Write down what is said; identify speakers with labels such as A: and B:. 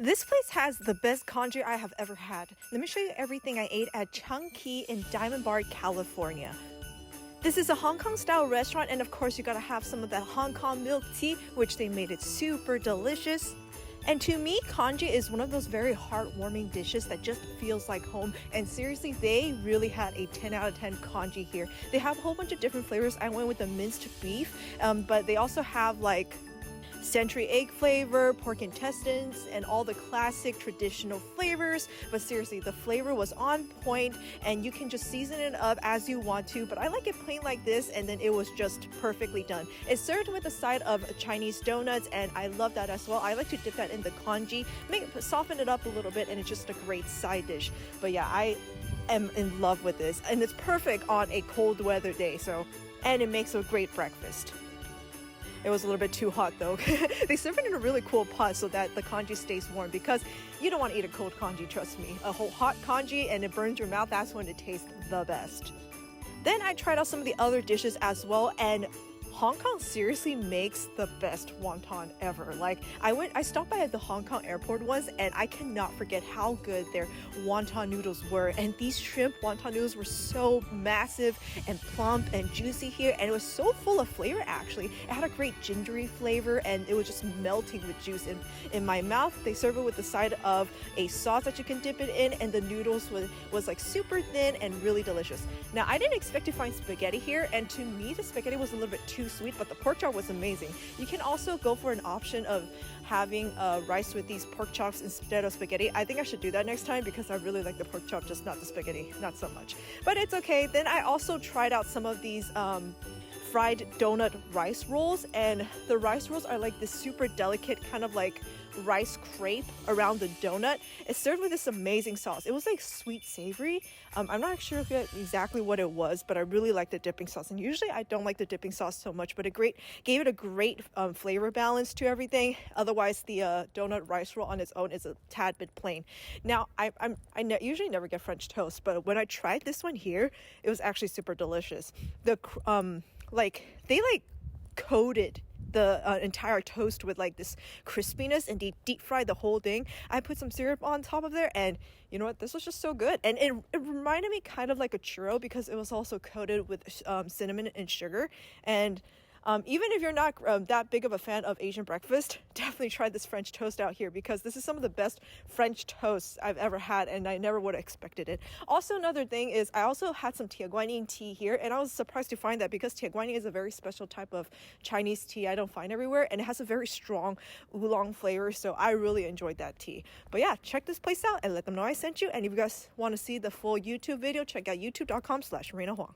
A: This place has the best congee I have ever had. Let me show you everything I ate at congee in Diamond Bar, California. This is a Hong Kong style restaurant, and of course you gotta have some of that Hong Kong milk tea, which they made it super delicious. And to me, congee is one of those very heartwarming dishes that just feels like home. And seriously, they really had a 10 out of 10 congee here. They have a whole bunch of different flavors. I went with the minced beef, but they also have like century egg flavor, pork intestines, and all the classic traditional flavors. But seriously, the flavor was on point, and you can just season it up as you want to. But I like it plain like this, and then it was just perfectly done. It's served with a side of Chinese donuts, and I love that as well. I like to dip that in the congee, soften it up a little bit, and it's just a great side dish. But yeah, I am in love with this, and it's perfect on a cold weather day. And it makes a great breakfast. It was a little bit too hot though. They serve it in a really cool pot so that the congee stays warm, because you don't want to eat a cold congee, trust me. A whole hot congee and it burns your mouth, that's when it tastes the best. Then I tried out some of the other dishes as well, and Hong Kong seriously makes the best wonton ever. Like I stopped by at the Hong Kong airport once, and I cannot forget how good their wonton noodles were. And these shrimp wonton noodles were so massive and plump and juicy here, and it was so full of flavor actually. It had a great gingery flavor, and it was just melting with juice in my mouth. They serve it with the side of a sauce that you can dip it in, and the noodles was like super thin and really delicious. Now I didn't expect to find spaghetti here, and to me the spaghetti was a little bit too sweet, but the pork chop was amazing. You can also go for an option of having rice with these pork chops instead of spaghetti. I think I should do that next time, because I really like the pork chop, just not the spaghetti, not so much. But it's okay. Then I also tried out some of these fried donut rice rolls, and the rice rolls are like this super delicate kind of like rice crepe around the donut. It's served with this amazing sauce. It was like sweet savory. I'm not sure exactly what it was, but I really like the dipping sauce, and usually I don't like the dipping sauce so much, but it gave it a great flavor balance to everything. Otherwise the donut rice roll on its own is a tad bit plain. Now I usually never get French toast, but when I tried this one here, it was actually super delicious. They coated the entire toast with like this crispiness, and they deep fried the whole thing. I put some syrup on top of there, and you know what, this was just so good. And it reminded me kind of like a churro, because it was also coated with cinnamon and sugar. And even if you're not that big of a fan of Asian breakfast, definitely try this French toast out here, because this is some of the best French toasts I've ever had, and I never would have expected it. Also, another thing is I also had some Tia Guanyin tea here, and I was surprised to find that, because Tia Guanyin is a very special type of Chinese tea I don't find everywhere, and it has a very strong oolong flavor, so I really enjoyed that tea. But yeah, check this place out and let them know I sent you. And if you guys want to see the full YouTube video, check out youtube.com/RainaHuang.